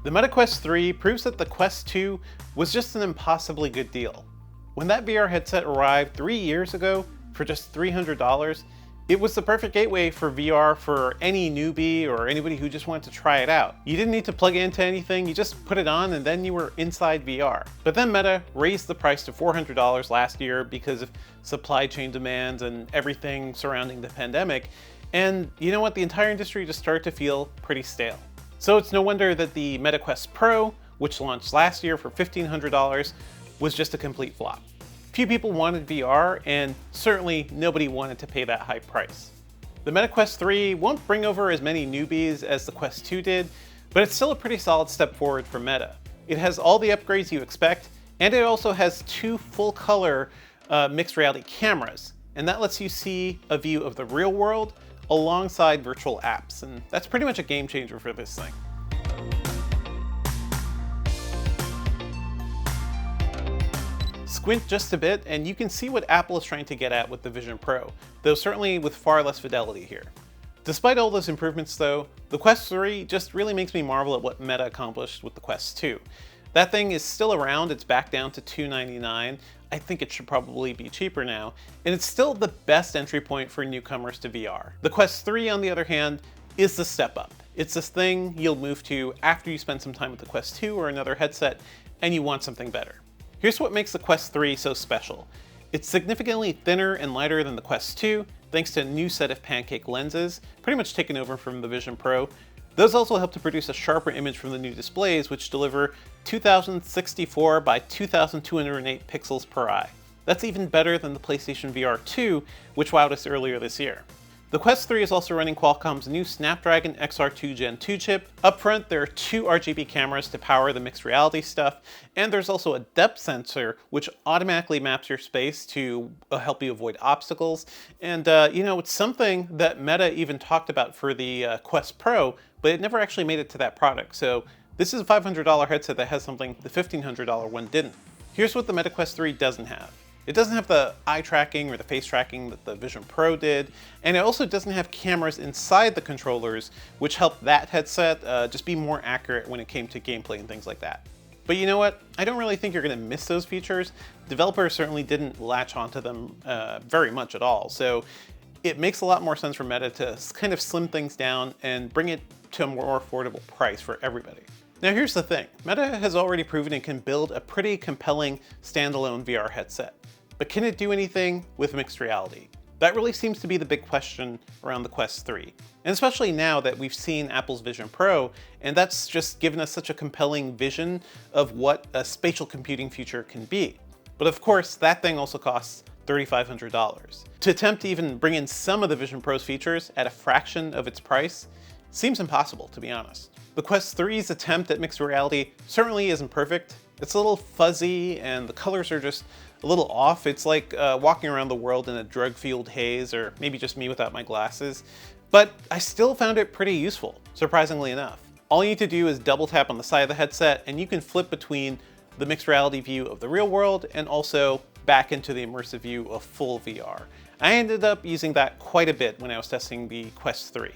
The Meta Quest 3 proves that the Quest 2 was just an impossibly good deal. When that VR headset arrived 3 years ago for just $300, it was the perfect gateway for VR for any newbie or anybody who just wanted to try it out. You didn't need to plug it into anything, you just put it on and then you were inside VR. But then Meta raised the price to $400 last year because of supply chain demands and everything surrounding the pandemic. And you know what? The entire industry just started to feel pretty stale. So it's no wonder that the Meta Quest Pro, which launched last year for $1,500, was just a complete flop. Few people wanted VR, and certainly nobody wanted to pay that high price. The Meta Quest 3 won't bring over as many newbies as the Quest 2 did, but it's still a pretty solid step forward for Meta. It has all the upgrades you expect, and it also has 2 full-color mixed reality cameras, and that lets you see a view of the real world alongside virtual apps, and that's pretty much a game changer for this thing. Squint just a bit and you can see what Apple is trying to get at with the Vision Pro, though certainly with far less fidelity here. Despite all those improvements though, the Quest 3 just really makes me marvel at what Meta accomplished with the Quest 2. That thing is still around, it's back down to $299. I think it should probably be cheaper now, and it's still the best entry point for newcomers to VR. The Quest 3, on the other hand, is the step up. It's this thing you'll move to after you spend some time with the Quest 2 or another headset and you want something better. Here's what makes the Quest 3 so special. It's significantly thinner and lighter than the Quest 2, thanks to a new set of pancake lenses, pretty much taken over from the Vision Pro. Those also help to produce a sharper image from the new displays, which deliver 2064 by 2208 pixels per eye. That's even better than the PlayStation VR 2, which wowed us earlier this year. The Quest 3 is also running Qualcomm's new Snapdragon XR2 Gen 2 chip. Up front, there are 2 RGB cameras to power the mixed reality stuff, and there's also a depth sensor which automatically maps your space to help you avoid obstacles. And it's something that Meta even talked about for the Quest Pro, but it never actually made it to that product. So this is a $500 headset that has something the $1,500 one didn't. Here's what the Meta Quest 3 doesn't have. It doesn't have the eye tracking or the face tracking that the Vision Pro did, and it also doesn't have cameras inside the controllers, which helped that headset just be more accurate when it came to gameplay and things like that. But you know what? I don't really think you're going to miss those features. Developers certainly didn't latch onto them very much at all, so it makes a lot more sense for Meta to kind of slim things down and bring it to a more affordable price for everybody. Now here's the thing, Meta has already proven it can build a pretty compelling standalone VR headset. But can it do anything with mixed reality? That really seems to be the big question around the Quest 3. And especially now that we've seen Apple's Vision Pro, and that's just given us such a compelling vision of what a spatial computing future can be. But of course, that thing also costs $3,500. To attempt to even bring in some of the Vision Pro's features at a fraction of its price seems impossible, to be honest. The Quest 3's attempt at mixed reality certainly isn't perfect. It's a little fuzzy and the colors are just a little off. It's like walking around the world in a drug-fueled haze, or maybe just me without my glasses. But I still found it pretty useful, surprisingly enough. All you need to do is double tap on the side of the headset and you can flip between the mixed reality view of the real world and also back into the immersive view of full VR. I ended up using that quite a bit when I was testing the Quest 3.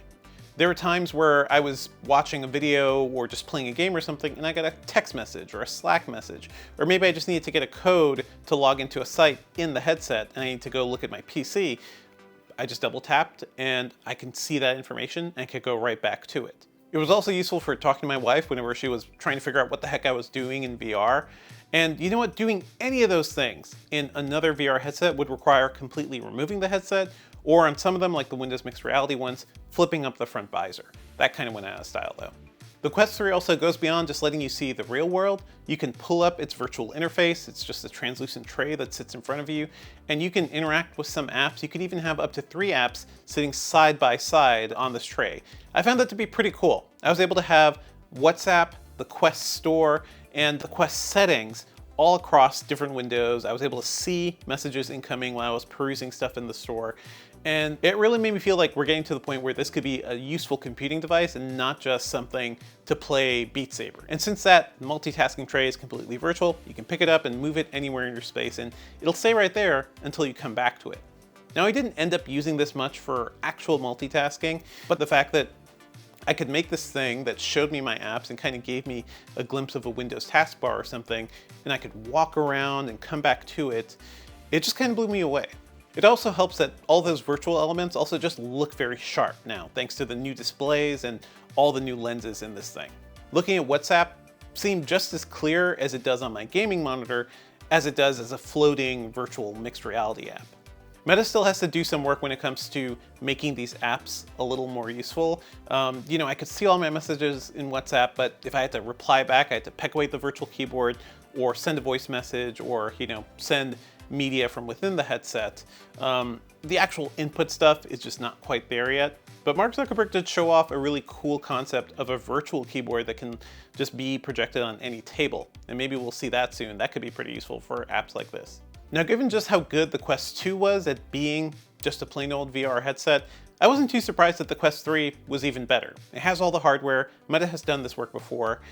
There were times where I was watching a video or just playing a game or something and I got a text message or a Slack message, or maybe I just needed to get a code to log into a site in the headset and I need to go look at my PC. I just double tapped and I can see that information and could go right back to it. It was also useful for talking to my wife whenever she was trying to figure out what the heck I was doing in VR. And you know what? Doing any of those things in another VR headset would require completely removing the headset, or on some of them, like the Windows Mixed Reality ones, flipping up the front visor. That kind of went out of style though. The Quest 3 also goes beyond just letting you see the real world. You can pull up its virtual interface. It's just a translucent tray that sits in front of you, and you can interact with some apps. You could even have up to 3 apps sitting side by side on this tray. I found that to be pretty cool. I was able to have WhatsApp, the Quest Store, and the Quest settings all across different windows. I was able to see messages incoming while I was perusing stuff in the store. And it really made me feel like we're getting to the point where this could be a useful computing device and not just something to play Beat Saber. And since that multitasking tray is completely virtual, you can pick it up and move it anywhere in your space and it'll stay right there until you come back to it. Now, I didn't end up using this much for actual multitasking, but the fact that I could make this thing that showed me my apps and kind of gave me a glimpse of a Windows taskbar or something, and I could walk around and come back to it. It just kind of blew me away. It also helps that all those virtual elements also just look very sharp now, thanks to the new displays and all the new lenses in this thing. Looking at WhatsApp seemed just as clear as it does on my gaming monitor as it does as a floating virtual mixed reality app. Meta still has to do some work when it comes to making these apps a little more useful. I could see all my messages in WhatsApp, but if I had to reply back, I had to peck away the virtual keyboard or send a voice message or, send media from within the headset. The actual input stuff is just not quite there yet. But Mark Zuckerberg did show off a really cool concept of a virtual keyboard that can just be projected on any table. And maybe we'll see that soon. That could be pretty useful for apps like this. Now, given just how good the Quest 2 was at being just a plain old VR headset, I wasn't too surprised that the Quest 3 was even better. It has all the hardware. Meta has done this work before.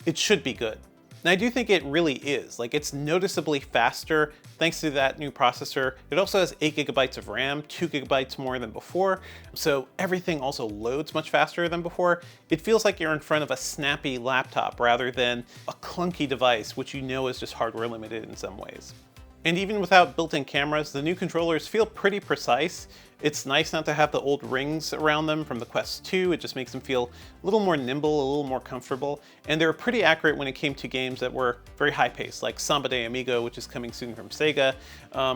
It should be good. And I do think it really is. It's noticeably faster thanks to that new processor. It also has 8 GB of RAM, 2 GB more than before, so everything also loads much faster than before. It feels like you're in front of a snappy laptop rather than a clunky device, which is just hardware limited in some ways. And even without built-in cameras, the new controllers feel pretty precise. It's nice not to have the old rings around them from the Quest 2. It just makes them feel a little more nimble, a little more comfortable. And they're pretty accurate when it came to games that were very high-paced, like Samba de Amigo, which is coming soon from Sega,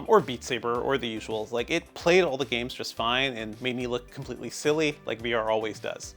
or Beat Saber, or the usuals. It played all the games just fine and made me look completely silly, like VR always does.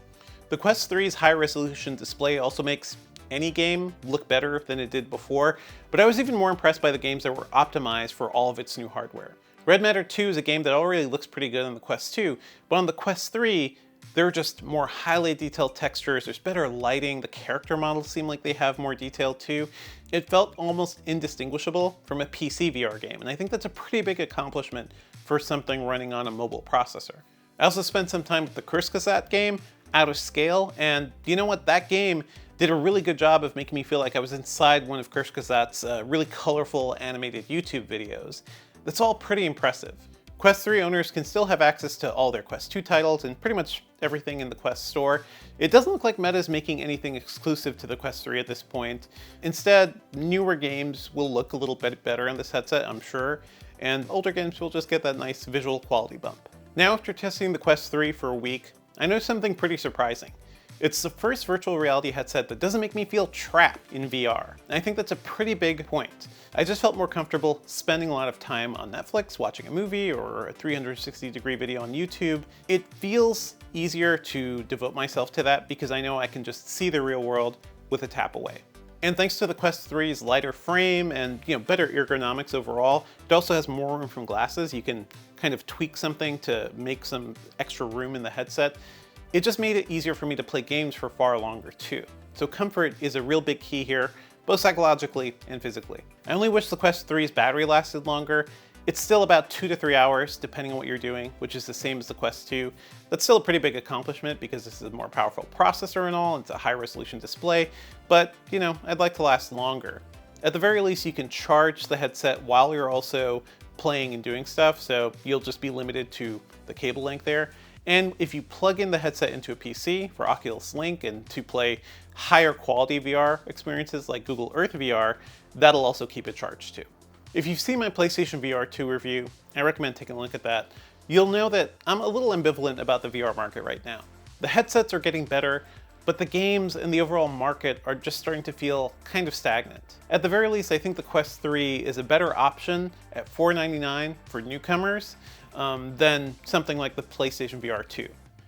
The Quest 3's high-resolution display also makes any game look better than it did before, but I was even more impressed by the games that were optimized for all of its new hardware. Red Matter 2 is a game that already looks pretty good on the Quest 2, but on the Quest 3, there are just more highly detailed textures, there's better lighting, the character models seem like they have more detail too. It felt almost indistinguishable from a PC VR game, and I think that's a pretty big accomplishment for something running on a mobile processor. I also spent some time with the Kurzgesagt game, Out of Scale, and you know what, that game did a really good job of making me feel like I was inside one of Kurzgesagt's really colorful animated YouTube videos. That's all pretty impressive. Quest 3 owners can still have access to all their Quest 2 titles and pretty much everything in the Quest store. It doesn't look like Meta is making anything exclusive to the Quest 3 at this point. Instead, newer games will look a little bit better on this headset, I'm sure, and older games will just get that nice visual quality bump. Now, after testing the Quest 3 for a week, I noticed something pretty surprising. It's the first virtual reality headset that doesn't make me feel trapped in VR. And I think that's a pretty big point. I just felt more comfortable spending a lot of time on Netflix, watching a movie or a 360-degree video on YouTube. It feels easier to devote myself to that because I know I can just see the real world with a tap away. And thanks to the Quest 3's lighter frame and better ergonomics overall, it also has more room from glasses. You can kind of tweak something to make some extra room in the headset. It just made it easier for me to play games for far longer too. So comfort is a real big key here, both psychologically and physically. I only wish the Quest 3's battery lasted longer. It's still about 2 to 3 hours, depending on what you're doing, which is the same as the Quest 2. That's still a pretty big accomplishment because this is a more powerful processor and all, it's a high resolution display, but I'd like to last longer. At the very least, you can charge the headset while you're also playing and doing stuff, so you'll just be limited to the cable length there. And if you plug in the headset into a PC for Oculus Link and to play higher quality VR experiences like Google Earth VR, that'll also keep it charged too. If you've seen my PlayStation VR 2 review, I recommend taking a look at that. You'll know that I'm a little ambivalent about the VR market right now. The headsets are getting better, but the games and the overall market are just starting to feel kind of stagnant. At the very least, I think the Quest 3 is a better option at $499 for newcomers than something like the PlayStation VR 2.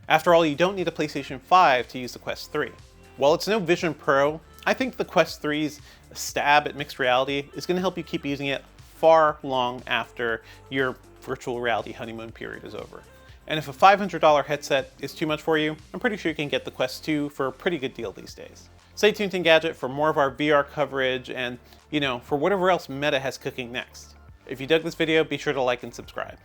After all, you don't need a PlayStation 5 to use the Quest 3. While it's no Vision Pro, I think the Quest 3's stab at mixed reality is going to help you keep using it far long after your virtual reality honeymoon period is over. And if a $500 headset is too much for you, I'm pretty sure you can get the Quest 2 for a pretty good deal these days. Stay tuned to Engadget for more of our VR coverage and, for whatever else Meta has cooking next. If you dug this video, be sure to like and subscribe.